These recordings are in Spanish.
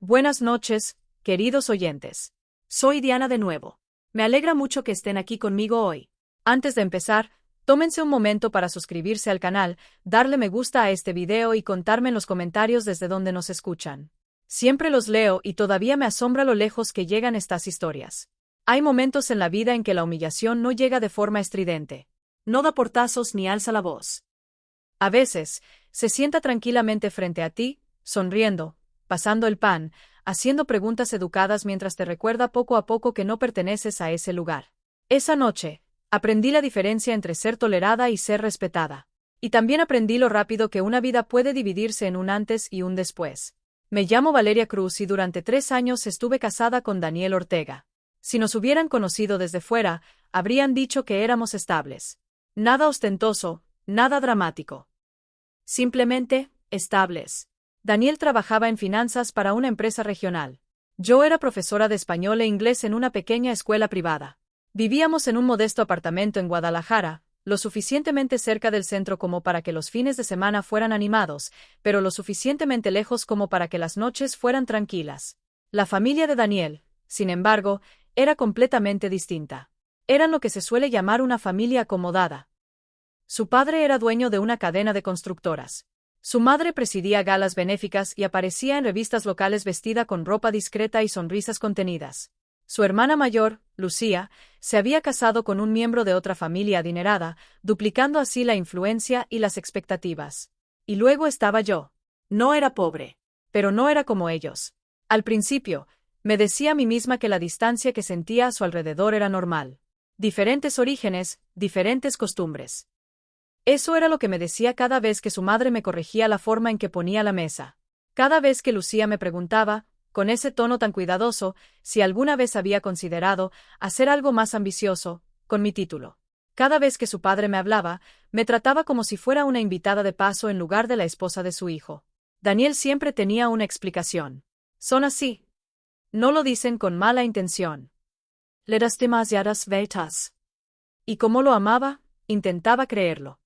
Buenas noches, queridos oyentes. Soy Diana de nuevo. Me alegra mucho que estén aquí conmigo hoy. Antes de empezar, tómense un momento para suscribirse al canal, darle me gusta a este video y contarme en los comentarios desde donde nos escuchan. Siempre los leo y todavía me asombra lo lejos que llegan estas historias. Hay momentos en la vida en que la humillación no llega de forma estridente. No da portazos ni alza la voz. A veces, se sienta tranquilamente frente a ti, sonriendo, pasando el pan, haciendo preguntas educadas mientras te recuerda poco a poco que no perteneces a ese lugar. Esa noche, aprendí la diferencia entre ser tolerada y ser respetada. Y también aprendí lo rápido que una vida puede dividirse en un antes y un después. Me llamo Valeria Cruz y durante 3 años estuve casada con Daniel Ortega. Si nos hubieran conocido desde fuera, habrían dicho que éramos estables. Nada ostentoso, nada dramático. Simplemente, estables. Daniel trabajaba en finanzas para una empresa regional. Yo era profesora de español e inglés en una pequeña escuela privada. Vivíamos en un modesto apartamento en Guadalajara, lo suficientemente cerca del centro como para que los fines de semana fueran animados, pero lo suficientemente lejos como para que las noches fueran tranquilas. La familia de Daniel, sin embargo, era completamente distinta. Eran lo que se suele llamar una familia acomodada. Su padre era dueño de una cadena de constructoras. Su madre presidía galas benéficas y aparecía en revistas locales vestida con ropa discreta y sonrisas contenidas. Su hermana mayor, Lucía, se había casado con un miembro de otra familia adinerada, duplicando así la influencia y las expectativas. Y luego estaba yo. No era pobre, pero no era como ellos. Al principio, me decía a mí misma que la distancia que sentía a su alrededor era normal. Diferentes orígenes, diferentes costumbres. Eso era lo que me decía cada vez que su madre me corregía la forma en que ponía la mesa. Cada vez que Lucía me preguntaba, con ese tono tan cuidadoso, si alguna vez había considerado hacer algo más ambicioso, con mi título. Cada vez que su padre me hablaba, me trataba como si fuera una invitada de paso en lugar de la esposa de su hijo. Daniel siempre tenía una explicación. Son así. No lo dicen con mala intención. Le das demasiadas vueltas. Y como lo amaba, intentaba creerlo.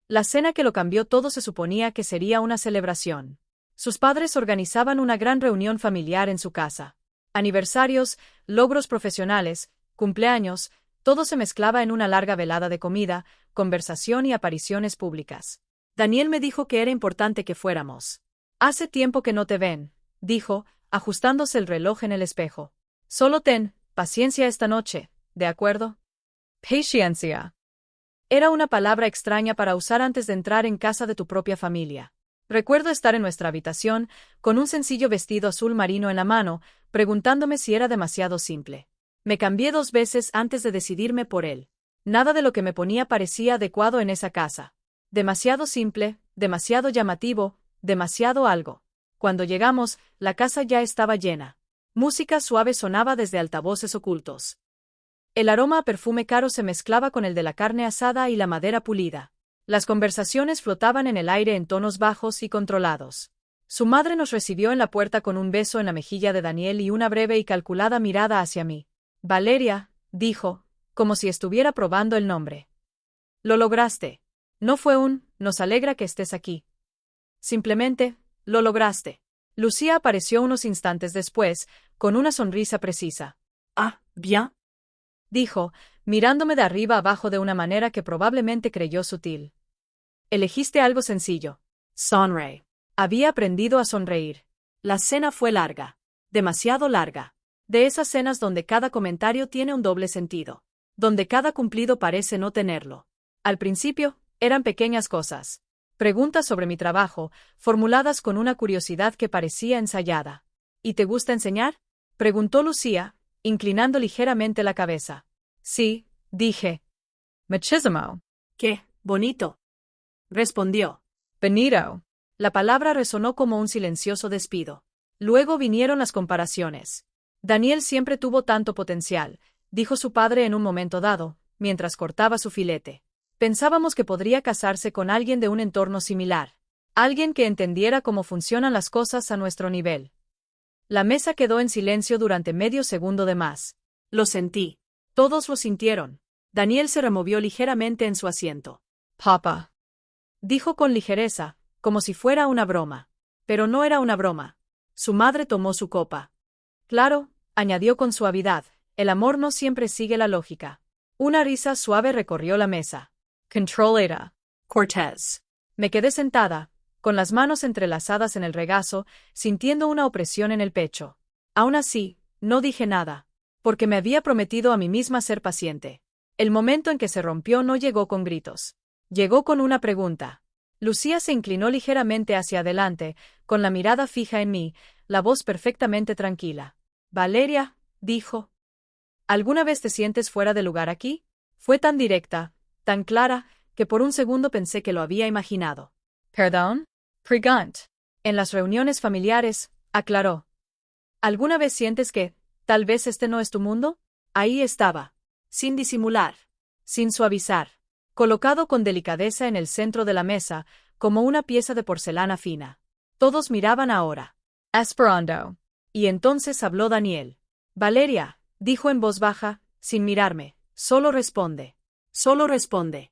La cena que lo cambió todo se suponía que sería una celebración. Sus padres organizaban una gran reunión familiar en su casa. Aniversarios, logros profesionales, cumpleaños, todo se mezclaba en una larga velada de comida, conversación y apariciones públicas. Daniel me dijo que era importante que fuéramos. Hace tiempo que no te ven, dijo, ajustándose el reloj en el espejo. Solo ten paciencia esta noche, ¿de acuerdo? Paciencia. Era una palabra extraña para usar antes de entrar en casa de tu propia familia. Recuerdo estar en nuestra habitación, con un sencillo vestido azul marino en la mano, preguntándome si era demasiado simple. Me cambié 2 veces antes de decidirme por él. Nada de lo que me ponía parecía adecuado en esa casa. Demasiado simple, demasiado llamativo, demasiado algo. Cuando llegamos, la casa ya estaba llena. Música suave sonaba desde altavoces ocultos. El aroma a perfume caro se mezclaba con el de la carne asada y la madera pulida. Las conversaciones flotaban en el aire en tonos bajos y controlados. Su madre nos recibió en la puerta con un beso en la mejilla de Daniel y una breve y calculada mirada hacia mí. Valeria, dijo, como si estuviera probando el nombre. Lo lograste. No fue nos alegra que estés aquí. Simplemente, lo lograste. Lucía apareció unos instantes después, con una sonrisa precisa. Ah, bien. Dijo, mirándome de arriba abajo de una manera que probablemente creyó sutil. Elegiste algo sencillo. Sonreí. Había aprendido a sonreír. La cena fue larga. Demasiado larga. De esas cenas donde cada comentario tiene un doble sentido. Donde cada cumplido parece no tenerlo. Al principio, eran pequeñas cosas. Preguntas sobre mi trabajo, formuladas con una curiosidad que parecía ensayada. ¿Y te gusta enseñar? Preguntó Lucía, inclinando ligeramente la cabeza. Sí, dije. Machismo. Qué bonito. Respondió. Benito. La palabra resonó como un silencioso despido. Luego vinieron las comparaciones. Daniel siempre tuvo tanto potencial, dijo su padre en un momento dado, mientras cortaba su filete. Pensábamos que podría casarse con alguien de un entorno similar. Alguien que entendiera cómo funcionan las cosas a nuestro nivel. La mesa quedó en silencio durante medio segundo de más. Lo sentí. Todos lo sintieron. Daniel se removió ligeramente en su asiento. Papá. Dijo con ligereza, como si fuera una broma. Pero no era una broma. Su madre tomó su copa. Claro, añadió con suavidad, el amor no siempre sigue la lógica. Una risa suave recorrió la mesa. Control era. Cortés. Me quedé sentada, con las manos entrelazadas en el regazo, sintiendo una opresión en el pecho. Aún así, no dije nada, porque me había prometido a mí misma ser paciente. El momento en que se rompió no llegó con gritos. Llegó con una pregunta. Lucía se inclinó ligeramente hacia adelante, con la mirada fija en mí, la voz perfectamente tranquila. Valeria, dijo. ¿Alguna vez te sientes fuera de lugar aquí? Fue tan directa, tan clara, que por un segundo pensé que lo había imaginado. ¿Perdón? Pregant. En las reuniones familiares, aclaró. ¿Alguna vez sientes que, tal vez este no es tu mundo? Ahí estaba. Sin disimular. Sin suavizar. Colocado con delicadeza en el centro de la mesa, como una pieza de porcelana fina. Todos miraban ahora. Esperando. Y entonces habló Daniel. Valeria, dijo en voz baja, sin mirarme, solo responde. Solo responde.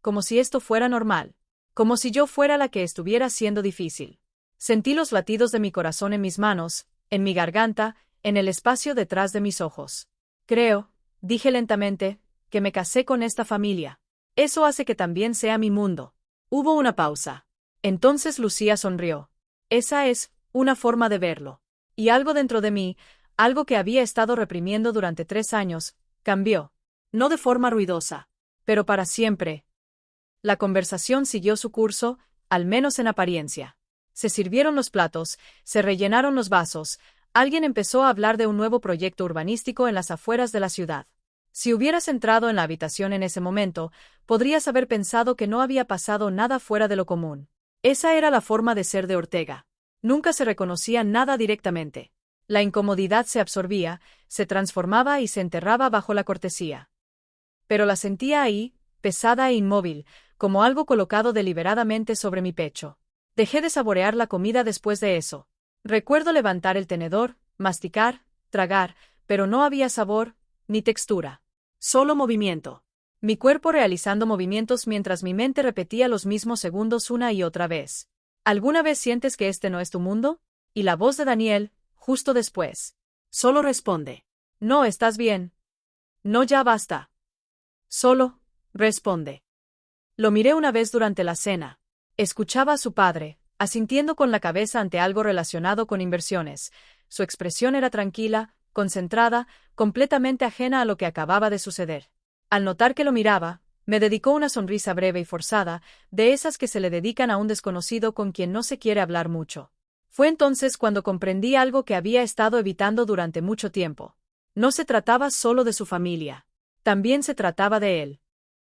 Como si esto fuera normal. Como si yo fuera la que estuviera siendo difícil. Sentí los latidos de mi corazón en mis manos, en mi garganta, en el espacio detrás de mis ojos. Creo, dije lentamente, que me casé con esta familia. Eso hace que también sea mi mundo. Hubo una pausa. Entonces Lucía sonrió. Esa es una forma de verlo. Y algo dentro de mí, algo que había estado reprimiendo durante 3 años, cambió. No de forma ruidosa, pero para siempre. La conversación siguió su curso, al menos en apariencia. Se sirvieron los platos, se rellenaron los vasos, alguien empezó a hablar de un nuevo proyecto urbanístico en las afueras de la ciudad. Si hubieras entrado en la habitación en ese momento, podrías haber pensado que no había pasado nada fuera de lo común. Esa era la forma de ser de Ortega. Nunca se reconocía nada directamente. La incomodidad se absorbía, se transformaba y se enterraba bajo la cortesía. Pero la sentía ahí, pesada e inmóvil, como algo colocado deliberadamente sobre mi pecho. Dejé de saborear la comida después de eso. Recuerdo levantar el tenedor, masticar, tragar, pero no había sabor, ni textura. Solo movimiento. Mi cuerpo realizando movimientos mientras mi mente repetía los mismos segundos una y otra vez. ¿Alguna vez sientes que este no es tu mundo? Y la voz de Daniel, justo después. Solo responde. No estás bien. No, ya basta. Solo, responde. Lo miré una vez durante la cena. Escuchaba a su padre, asintiendo con la cabeza ante algo relacionado con inversiones. Su expresión era tranquila, concentrada, completamente ajena a lo que acababa de suceder. Al notar que lo miraba, me dedicó una sonrisa breve y forzada, de esas que se le dedican a un desconocido con quien no se quiere hablar mucho. Fue entonces cuando comprendí algo que había estado evitando durante mucho tiempo. No se trataba solo de su familia. También se trataba de él.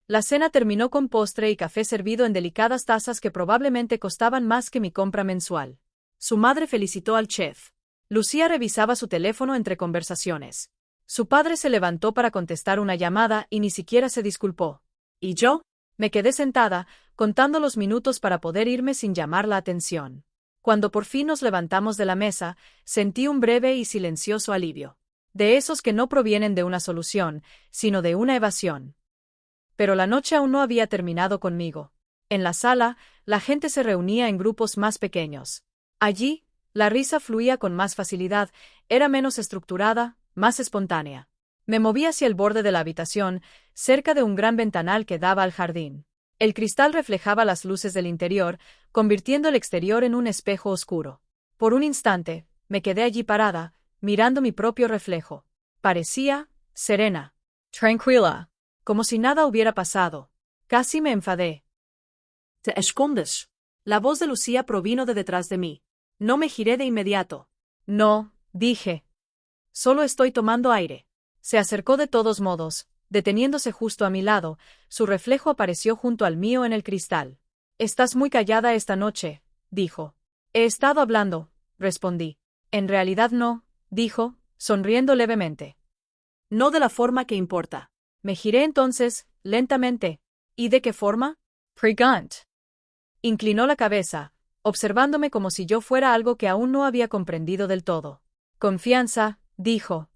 La cena terminó con postre y café servido en delicadas tazas que probablemente costaban más que mi compra mensual. Su madre felicitó al chef. Lucía revisaba su teléfono entre conversaciones. Su padre se levantó para contestar una llamada y ni siquiera se disculpó. ¿Y yo? Me quedé sentada, contando los minutos para poder irme sin llamar la atención. Cuando por fin nos levantamos de la mesa, sentí un breve y silencioso alivio. De esos que no provienen de una solución, sino de una evasión. Pero la noche aún no había terminado conmigo. En la sala, la gente se reunía en grupos más pequeños. Allí, la risa fluía con más facilidad, era menos estructurada, más espontánea. Me moví hacia el borde de la habitación, cerca de un gran ventanal que daba al jardín. El cristal reflejaba las luces del interior, convirtiendo el exterior en un espejo oscuro. Por un instante, me quedé allí parada, mirando mi propio reflejo. Parecía serena, tranquila, como si nada hubiera pasado. Casi me enfadé. «Te escondes». La voz de Lucía provino de detrás de mí. No me giré de inmediato. «No», dije. «Solo estoy tomando aire». Se acercó de todos modos, deteniéndose justo a mi lado, su reflejo apareció junto al mío en el cristal. «Estás muy callada esta noche», dijo. «He estado hablando», respondí. «En realidad no», dijo, sonriendo levemente. «No de la forma que importa». Me giré entonces, lentamente. ¿Y de qué forma? Pregant. Inclinó la cabeza, observándome como si yo fuera algo que aún no había comprendido del todo. Confianza, dijo.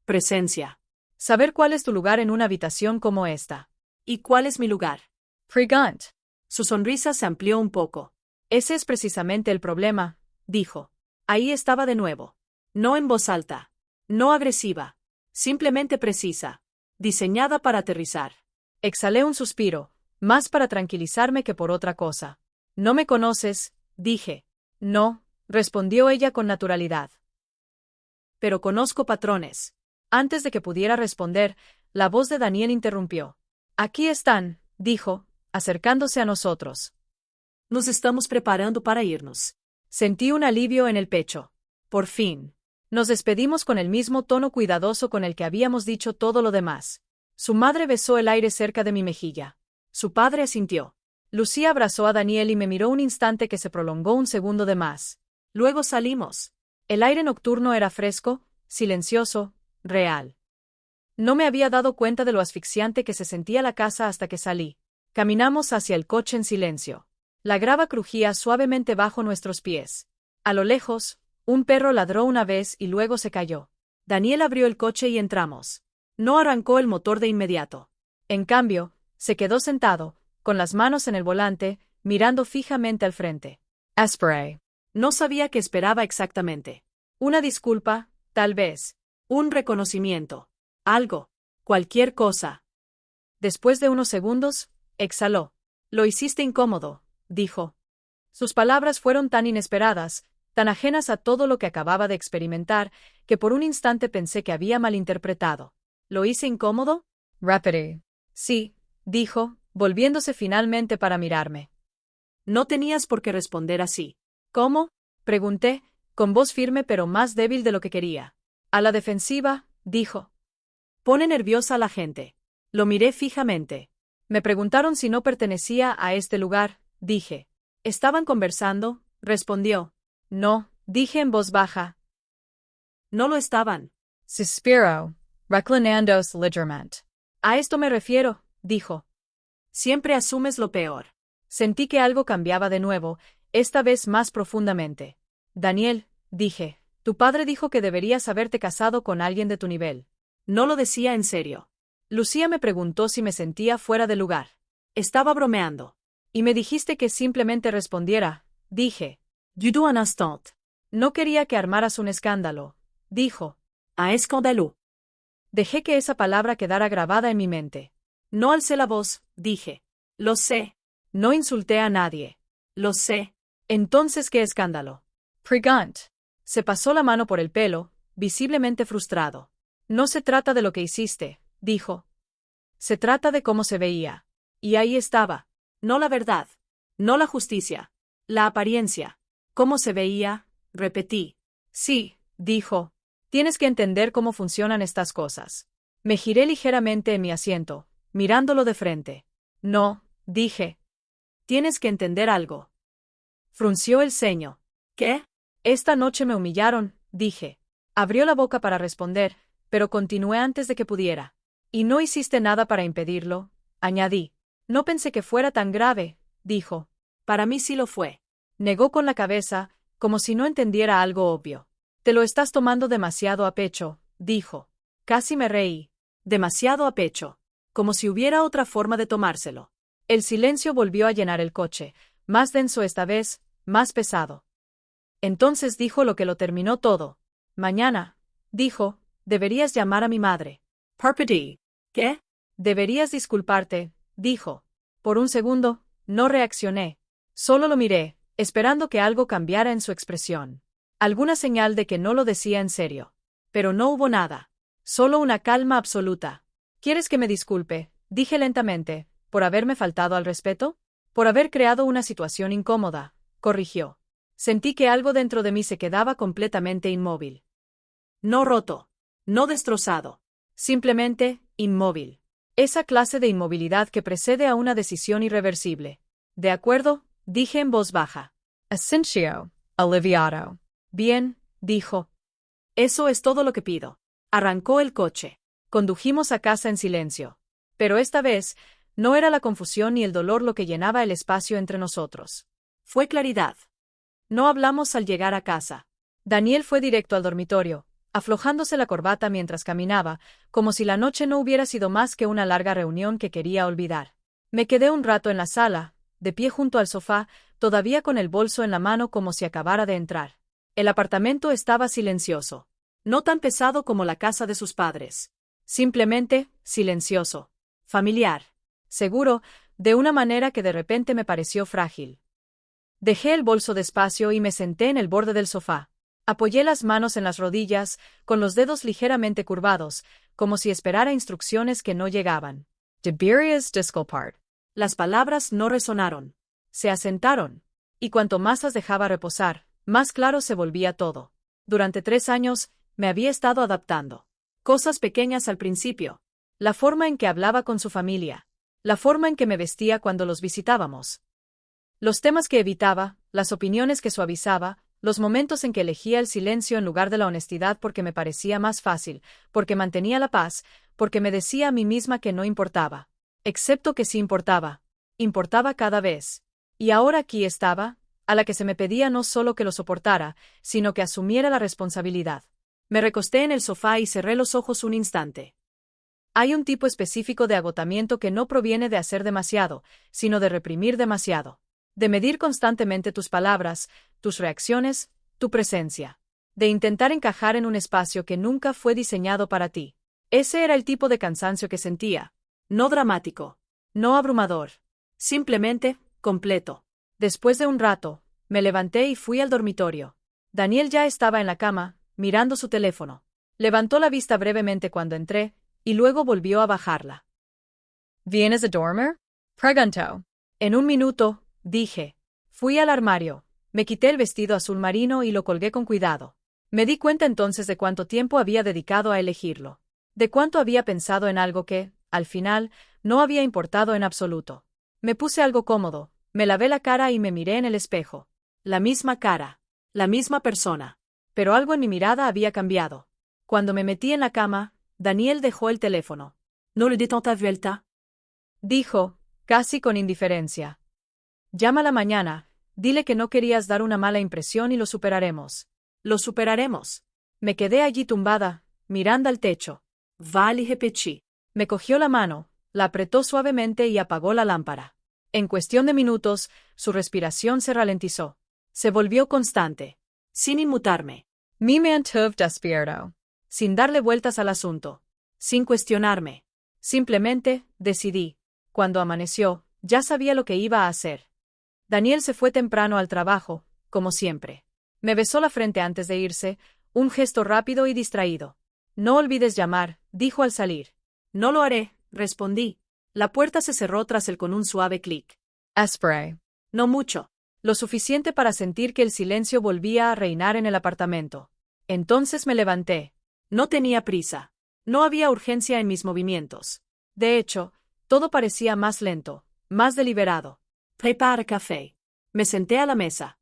Presencia. Saber cuál es tu lugar en una habitación como esta. ¿Y cuál es mi lugar? Pregant. Su sonrisa se amplió un poco. Ese es precisamente el problema, dijo. Ahí estaba de nuevo. No en voz alta. No agresiva. Simplemente precisa. Diseñada para aterrizar. Exhalé un suspiro, más para tranquilizarme que por otra cosa. No me conoces, dije. No, respondió ella con naturalidad. Pero conozco patrones. Antes de que pudiera responder, la voz de Daniel interrumpió. Aquí están, dijo, acercándose a nosotros. Nos estamos preparando para irnos. Sentí un alivio en el pecho. Por fin. Nos despedimos con el mismo tono cuidadoso con el que habíamos dicho todo lo demás. Su madre besó el aire cerca de mi mejilla. Su padre asintió. Lucía abrazó a Daniel y me miró un instante que se prolongó un segundo de más. Luego salimos. El aire nocturno era fresco, silencioso, real. No me había dado cuenta de lo asfixiante que se sentía la casa hasta que salí. Caminamos hacia el coche en silencio. La grava crujía suavemente bajo nuestros pies. A lo lejos, un perro ladró una vez y luego se cayó. Daniel abrió el coche y entramos. No arrancó el motor de inmediato. En cambio, se quedó sentado, con las manos en el volante, mirando fijamente al frente. Esperé. No sabía qué esperaba exactamente. Una disculpa, tal vez. Un reconocimiento. Algo. Cualquier cosa. Después de unos segundos, exhaló. Lo hiciste incómodo, dijo. Sus palabras fueron tan inesperadas, tan ajenas a todo lo que acababa de experimentar, que por un instante pensé que había malinterpretado. ¿Lo hice incómodo? Repetí. Sí, dijo, volviéndose finalmente para mirarme. No tenías por qué responder así. ¿Cómo? Pregunté, con voz firme pero más débil de lo que quería. A la defensiva, dijo. Pone nerviosa a la gente. Lo miré fijamente. Me preguntaron si no pertenecía a este lugar, dije. ¿Estaban conversando? Respondió. No, dije en voz baja. No lo estaban. Suspiro, reclinandos ligeramente. A esto me refiero, dijo. Siempre asumes lo peor. Sentí que algo cambiaba de nuevo, esta vez más profundamente. Daniel, dije, tu padre dijo que deberías haberte casado con alguien de tu nivel. No lo decía en serio. Lucía me preguntó si me sentía fuera de lugar. Estaba bromeando. Y me dijiste que simplemente respondiera, dije. You do understand. No quería que armaras un escándalo, dijo. A escándalo. Dejé que esa palabra quedara grabada en mi mente. No alcé la voz, dije. Lo sé. No insulté a nadie. Lo sé. Entonces, ¿qué escándalo? Pregant. Se pasó la mano por el pelo, visiblemente frustrado. No se trata de lo que hiciste, dijo. Se trata de cómo se veía. Y ahí estaba. No la verdad. No la justicia. La apariencia. ¿Cómo se veía? Repetí. Sí, dijo. Tienes que entender cómo funcionan estas cosas. Me giré ligeramente en mi asiento, mirándolo de frente. No, dije. Tienes que entender algo. Frunció el ceño. ¿Qué? Esta noche me humillaron, dije. Abrió la boca para responder, pero continué antes de que pudiera. Y no hiciste nada para impedirlo, añadí. No pensé que fuera tan grave, dijo. Para mí sí lo fue. Negó con la cabeza, como si no entendiera algo obvio. Te lo estás tomando demasiado a pecho, dijo. Casi me reí. Demasiado a pecho. Como si hubiera otra forma de tomárselo. El silencio volvió a llenar el coche, más denso esta vez, más pesado. Entonces dijo lo que lo terminó todo. Mañana, dijo, deberías llamar a mi madre. Parpedy. ¿Qué? Deberías disculparte, dijo. Por un segundo, no reaccioné. Solo lo miré, esperando que algo cambiara en su expresión. Alguna señal de que no lo decía en serio. Pero no hubo nada. Solo una calma absoluta. ¿Quieres que me disculpe? Dije lentamente, ¿por haberme faltado al respeto? Por haber creado una situación incómoda, corrigió. Sentí que algo dentro de mí se quedaba completamente inmóvil. No roto. No destrozado. Simplemente, inmóvil. Esa clase de inmovilidad que precede a una decisión irreversible. De acuerdo, dije en voz baja. Asensio, aliviado. Bien, dijo. Eso es todo lo que pido. Arrancó el coche. Condujimos a casa en silencio. Pero esta vez, no era la confusión ni el dolor lo que llenaba el espacio entre nosotros. Fue claridad. No hablamos al llegar a casa. Daniel fue directo al dormitorio, aflojándose la corbata mientras caminaba, como si la noche no hubiera sido más que una larga reunión que quería olvidar. Me quedé un rato en la sala, de pie junto al sofá, todavía con el bolso en la mano como si acabara de entrar. El apartamento estaba silencioso. No tan pesado como la casa de sus padres. Simplemente, silencioso. Familiar. Seguro, de una manera que de repente me pareció frágil. Dejé el bolso despacio y me senté en el borde del sofá. Apoyé las manos en las rodillas, con los dedos ligeramente curvados, como si esperara instrucciones que no llegaban. Tiberius Disculpart. Las palabras no resonaron. Se asentaron. Y cuanto más las dejaba reposar, más claro se volvía todo. Durante 3 años, me había estado adaptando. Cosas pequeñas al principio. La forma en que hablaba con su familia. La forma en que me vestía cuando los visitábamos. Los temas que evitaba, las opiniones que suavizaba, los momentos en que elegía el silencio en lugar de la honestidad porque me parecía más fácil, porque mantenía la paz, porque me decía a mí misma que no importaba. Excepto que sí importaba. Importaba cada vez. Y ahora aquí estaba, a la que se me pedía no solo que lo soportara, sino que asumiera la responsabilidad. Me recosté en el sofá y cerré los ojos un instante. Hay un tipo específico de agotamiento que no proviene de hacer demasiado, sino de reprimir demasiado. De medir constantemente tus palabras, tus reacciones, tu presencia. De intentar encajar en un espacio que nunca fue diseñado para ti. Ese era el tipo de cansancio que sentía. No dramático. No abrumador. Simplemente, completo. Después de un rato, me levanté y fui al dormitorio. Daniel ya estaba en la cama, mirando su teléfono. Levantó la vista brevemente cuando entré, y luego volvió a bajarla. ¿Vienes a dormir? Preguntó. En un minuto, dije. Fui al armario. Me quité el vestido azul marino y lo colgué con cuidado. Me di cuenta entonces de cuánto tiempo había dedicado a elegirlo. De cuánto había pensado en algo que, al final, no había importado en absoluto. Me puse algo cómodo, me lavé la cara y me miré en el espejo. La misma cara. La misma persona. Pero algo en mi mirada había cambiado. Cuando me metí en la cama, Daniel dejó el teléfono. «No le di tanta vuelta», dijo, casi con indiferencia. «Llámala mañana, dile que no querías dar una mala impresión y lo superaremos». «Lo superaremos». Me quedé allí tumbada, mirando al techo. Vale, repetí. Me cogió la mano, la apretó suavemente y apagó la lámpara. En cuestión de minutos, su respiración se ralentizó. Se volvió constante. Sin inmutarme. Me mantuve despierto. Sin darle vueltas al asunto. Sin cuestionarme. Simplemente, decidí. Cuando amaneció, ya sabía lo que iba a hacer. Daniel se fue temprano al trabajo, como siempre. Me besó la frente antes de irse, un gesto rápido y distraído. «No olvides llamar», dijo al salir. «No lo haré», respondí. La puerta se cerró tras él con un suave clic. Esperé. No mucho. Lo suficiente para sentir que el silencio volvía a reinar en el apartamento. Entonces me levanté. No tenía prisa. No había urgencia en mis movimientos. De hecho, todo parecía más lento, más deliberado. «Prepara café». Me senté a la mesa.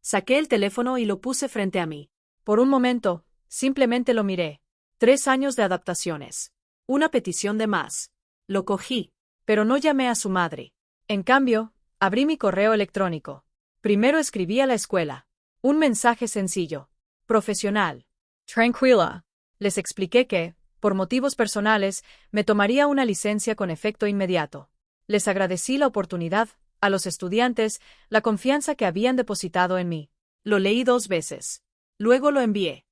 Saqué el teléfono y lo puse frente a mí. Por un momento, simplemente lo miré. 3 años de adaptaciones. Una petición de más. Lo cogí, pero no llamé a su madre. En cambio, abrí mi correo electrónico. Primero escribí a la escuela. Un mensaje sencillo. Profesional. Tranquila. Les expliqué que, por motivos personales, me tomaría una licencia con efecto inmediato. Les agradecí la oportunidad, a los estudiantes, la confianza que habían depositado en mí. Lo leí 2 veces. Luego lo envié.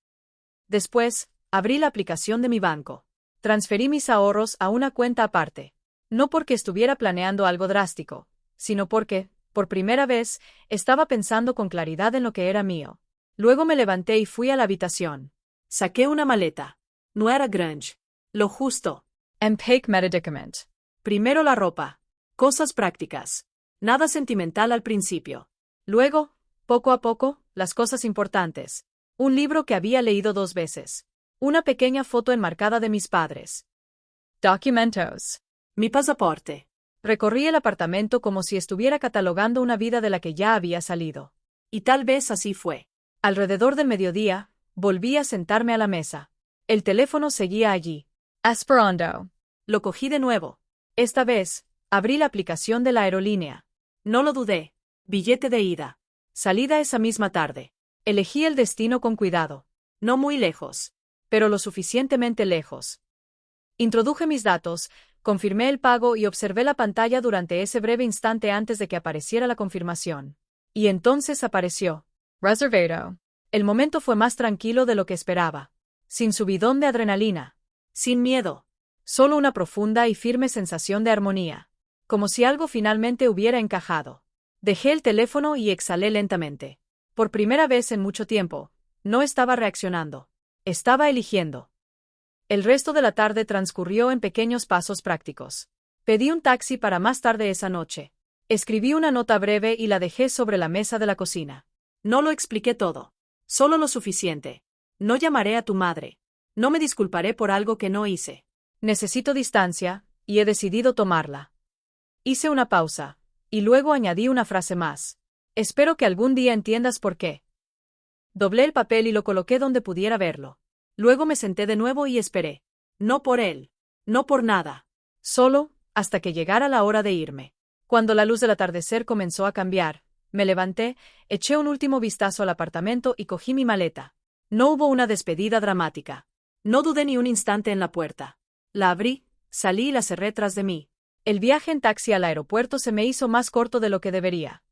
Después, abrí la aplicación de mi banco. Transferí mis ahorros a una cuenta aparte. No porque estuviera planeando algo drástico, sino porque, por primera vez, estaba pensando con claridad en lo que era mío. Luego me levanté y fui a la habitación. Saqué una maleta. No era grande. Lo justo. Empake medicament. Primero la ropa. Cosas prácticas. Nada sentimental al principio. Luego, poco a poco, las cosas importantes. Un libro que había leído 2 veces. Una pequeña foto enmarcada de mis padres. Documentos. Mi pasaporte. Recorrí el apartamento como si estuviera catalogando una vida de la que ya había salido. Y tal vez así fue. Alrededor del mediodía, volví a sentarme a la mesa. El teléfono seguía allí. Esperando. Lo cogí de nuevo. Esta vez, abrí la aplicación de la aerolínea. No lo dudé. Billete de ida. Salida esa misma tarde. Elegí el destino con cuidado. No muy lejos. Pero lo suficientemente lejos. Introduje mis datos, confirmé el pago y observé la pantalla durante ese breve instante antes de que apareciera la confirmación. Y entonces apareció. Reservado. El momento fue más tranquilo de lo que esperaba. Sin subidón de adrenalina. Sin miedo. Solo una profunda y firme sensación de armonía. Como si algo finalmente hubiera encajado. Dejé el teléfono y exhalé lentamente. Por primera vez en mucho tiempo, no estaba reaccionando. Estaba eligiendo. El resto de la tarde transcurrió en pequeños pasos prácticos. Pedí un taxi para más tarde esa noche. Escribí una nota breve y la dejé sobre la mesa de la cocina. No lo expliqué todo. Solo lo suficiente. No llamaré a tu madre. No me disculparé por algo que no hice. Necesito distancia, y he decidido tomarla. Hice una pausa, y luego añadí una frase más. Espero que algún día entiendas por qué. Doblé el papel y lo coloqué donde pudiera verlo. Luego me senté de nuevo y esperé. No por él. No por nada. Solo, hasta que llegara la hora de irme. Cuando la luz del atardecer comenzó a cambiar, me levanté, eché un último vistazo al apartamento y cogí mi maleta. No hubo una despedida dramática. No dudé ni un instante en la puerta. La abrí, salí y la cerré tras de mí. El viaje en taxi al aeropuerto se me hizo más corto de lo que debería.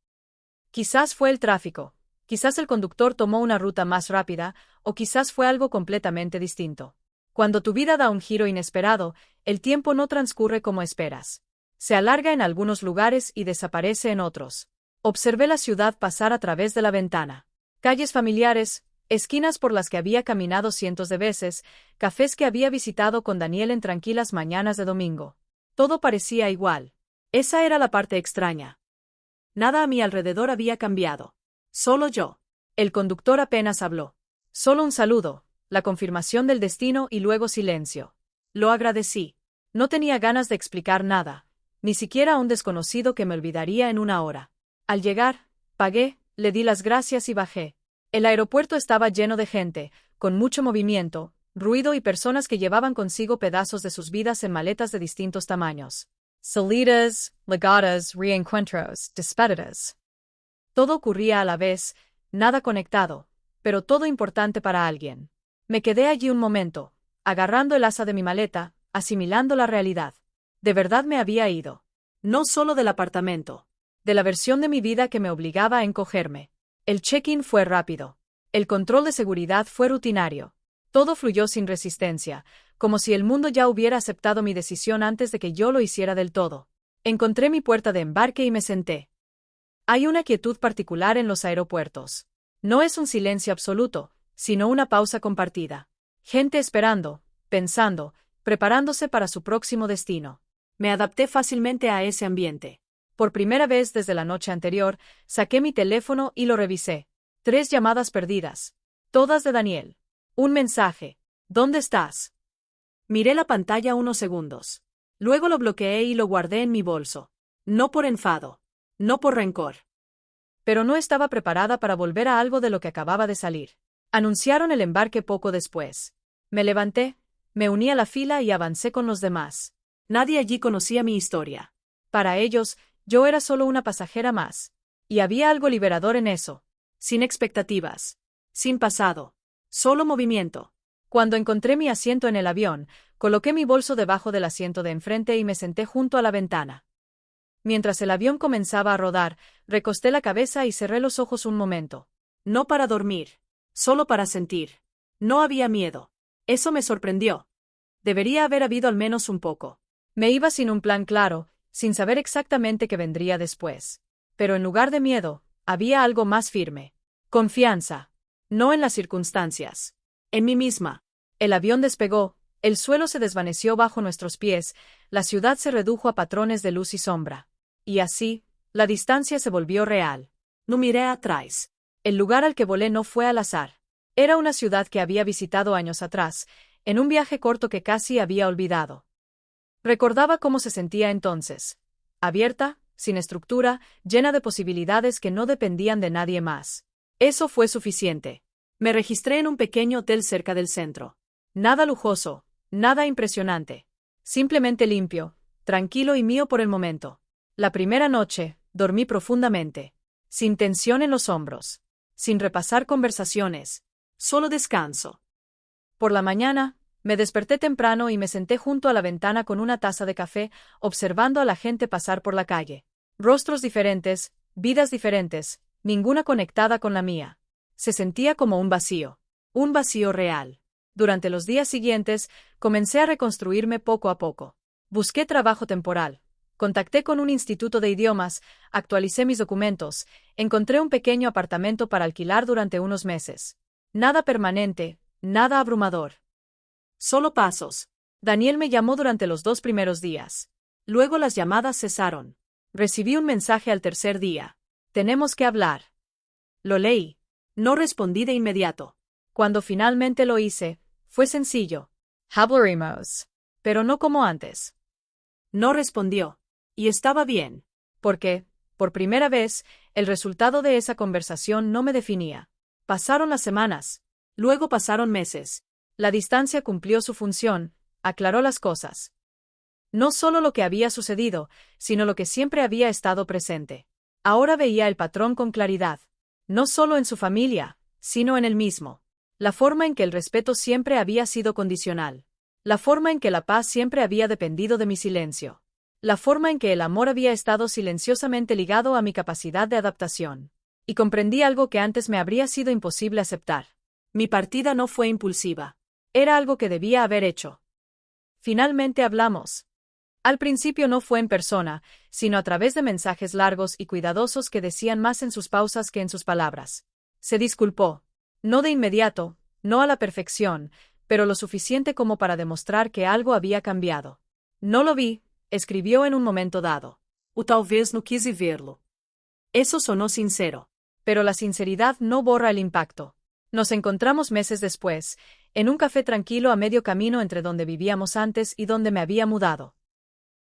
Quizás fue el tráfico, quizás el conductor tomó una ruta más rápida, o quizás fue algo completamente distinto. Cuando tu vida da un giro inesperado, el tiempo no transcurre como esperas. Se alarga en algunos lugares y desaparece en otros. Observé la ciudad pasar a través de la ventana. Calles familiares, esquinas por las que había caminado cientos de veces, cafés que había visitado con Daniel en tranquilas mañanas de domingo. Todo parecía igual. Esa era la parte extraña. Nada a mi alrededor había cambiado. Solo yo. El conductor apenas habló. Solo un saludo, la confirmación del destino y luego silencio. Lo agradecí. No tenía ganas de explicar nada, ni siquiera a un desconocido que me olvidaría en una hora. Al llegar, pagué, le di las gracias y bajé. El aeropuerto estaba lleno de gente, con mucho movimiento, ruido y personas que llevaban consigo pedazos de sus vidas en maletas de distintos tamaños. Salidas, llegadas, reencuentros, despedidas. Todo ocurría a la vez, nada conectado, pero todo importante para alguien. Me quedé allí un momento, agarrando el asa de mi maleta, asimilando la realidad. De verdad me había ido. No solo del apartamento. De la versión de mi vida que me obligaba a encogerme. El check-in fue rápido. El control de seguridad fue rutinario. Todo fluyó sin resistencia, como si el mundo ya hubiera aceptado mi decisión antes de que yo lo hiciera del todo. Encontré mi puerta de embarque y me senté. Hay una quietud particular en los aeropuertos. No es un silencio absoluto, sino una pausa compartida. Gente esperando, pensando, preparándose para su próximo destino. Me adapté fácilmente a ese ambiente. Por primera vez desde la noche anterior, saqué mi teléfono y lo revisé. 3 llamadas perdidas. Todas de Daniel. Un mensaje. ¿Dónde estás? Miré la pantalla unos segundos. Luego lo bloqueé y lo guardé en mi bolso. No por enfado. No por rencor. Pero no estaba preparada para volver a algo de lo que acababa de salir. Anunciaron el embarque poco después. Me levanté, me uní a la fila y avancé con los demás. Nadie allí conocía mi historia. Para ellos, yo era solo una pasajera más. Y había algo liberador en eso. Sin expectativas. Sin pasado. Solo movimiento. Cuando encontré mi asiento en el avión, coloqué mi bolso debajo del asiento de enfrente y me senté junto a la ventana. Mientras el avión comenzaba a rodar, recosté la cabeza y cerré los ojos un momento. No para dormir. Solo para sentir. No había miedo. Eso me sorprendió. Debería haber habido al menos un poco. Me iba sin un plan claro, sin saber exactamente qué vendría después. Pero en lugar de miedo, había algo más firme. Confianza. No en las circunstancias. En mí misma. El avión despegó, el suelo se desvaneció bajo nuestros pies, la ciudad se redujo a patrones de luz y sombra. Y así, la distancia se volvió real. No miré atrás. El lugar al que volé no fue al azar. Era una ciudad que había visitado años atrás, en un viaje corto que casi había olvidado. Recordaba cómo se sentía entonces. Abierta, sin estructura, llena de posibilidades que no dependían de nadie más. Eso fue suficiente. Me registré en un pequeño hotel cerca del centro. Nada lujoso, nada impresionante. Simplemente limpio, tranquilo y mío por el momento. La primera noche, dormí profundamente. Sin tensión en los hombros. Sin repasar conversaciones. Solo descanso. Por la mañana, me desperté temprano y me senté junto a la ventana con una taza de café, observando a la gente pasar por la calle. Rostros diferentes, vidas diferentes, ninguna conectada con la mía. Se sentía como un vacío real. Durante los días siguientes, comencé a reconstruirme poco a poco. Busqué trabajo temporal. Contacté con un instituto de idiomas, actualicé mis documentos, encontré un pequeño apartamento para alquilar durante unos meses. Nada permanente, nada abrumador. Solo pasos. Daniel me llamó durante los 2 primeros días. Luego las llamadas cesaron. Recibí un mensaje al tercer día. Tenemos que hablar. Lo leí. No respondí de inmediato. Cuando finalmente lo hice, fue sencillo. Hablaremos. Pero no como antes. No respondió. Y estaba bien. Porque, por primera vez, el resultado de esa conversación no me definía. Pasaron las semanas. Luego pasaron meses. La distancia cumplió su función, aclaró las cosas. No solo lo que había sucedido, sino lo que siempre había estado presente. Ahora veía el patrón con claridad. No solo en su familia, sino en él mismo. La forma en que el respeto siempre había sido condicional. La forma en que la paz siempre había dependido de mi silencio. La forma en que el amor había estado silenciosamente ligado a mi capacidad de adaptación. Y comprendí algo que antes me habría sido imposible aceptar. Mi partida no fue impulsiva. Era algo que debía haber hecho. Finalmente hablamos. Al principio no fue en persona, sino a través de mensajes largos y cuidadosos que decían más en sus pausas que en sus palabras. Se disculpó. No de inmediato, no a la perfección, pero lo suficiente como para demostrar que algo había cambiado. No lo vi, escribió en un momento dado. O talvez no quise verlo. Eso sonó sincero. Pero la sinceridad no borra el impacto. Nos encontramos meses después, en un café tranquilo a medio camino entre donde vivíamos antes y donde me había mudado.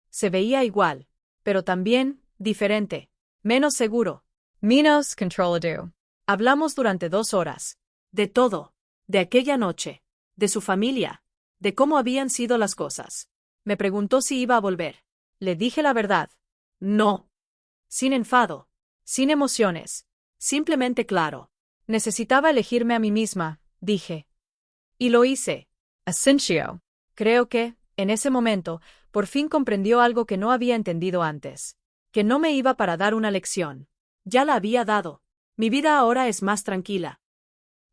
Se veía igual, pero también diferente, menos seguro. Menos controlado. Hablamos durante 2 horas. De todo. De aquella noche. De su familia. De cómo habían sido las cosas. Me preguntó si iba a volver. Le dije la verdad. No. Sin enfado. Sin emociones. Simplemente claro. Necesitaba elegirme a mí misma, dije. Y lo hice. Asensio. Creo que, en ese momento, por fin comprendió algo que no había entendido antes. Que no me iba para dar una lección. Ya la había dado. Mi vida ahora es más tranquila.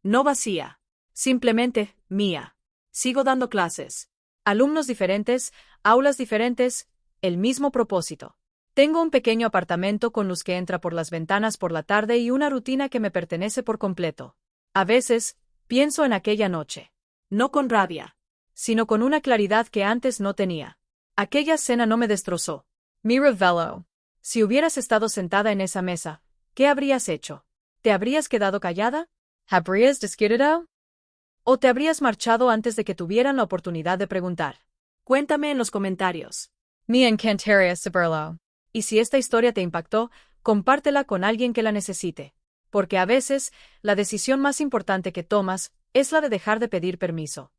No vacía. Simplemente, mía. Sigo dando clases. Alumnos diferentes, aulas diferentes, el mismo propósito. Tengo un pequeño apartamento con luz que entra por las ventanas por la tarde y una rutina que me pertenece por completo. A veces, pienso en aquella noche. No con rabia, sino con una claridad que antes no tenía. Aquella cena no me destrozó. Me reveló. Si hubieras estado sentada en esa mesa, ¿qué habrías hecho? ¿Te habrías quedado callada? ¿Habrías discutido? ¿O te habrías marchado antes de que tuvieran la oportunidad de preguntar? Cuéntame en los comentarios. Me encantaría saberlo. Y si esta historia te impactó, compártela con alguien que la necesite. Porque a veces, la decisión más importante que tomas es la de dejar de pedir permiso.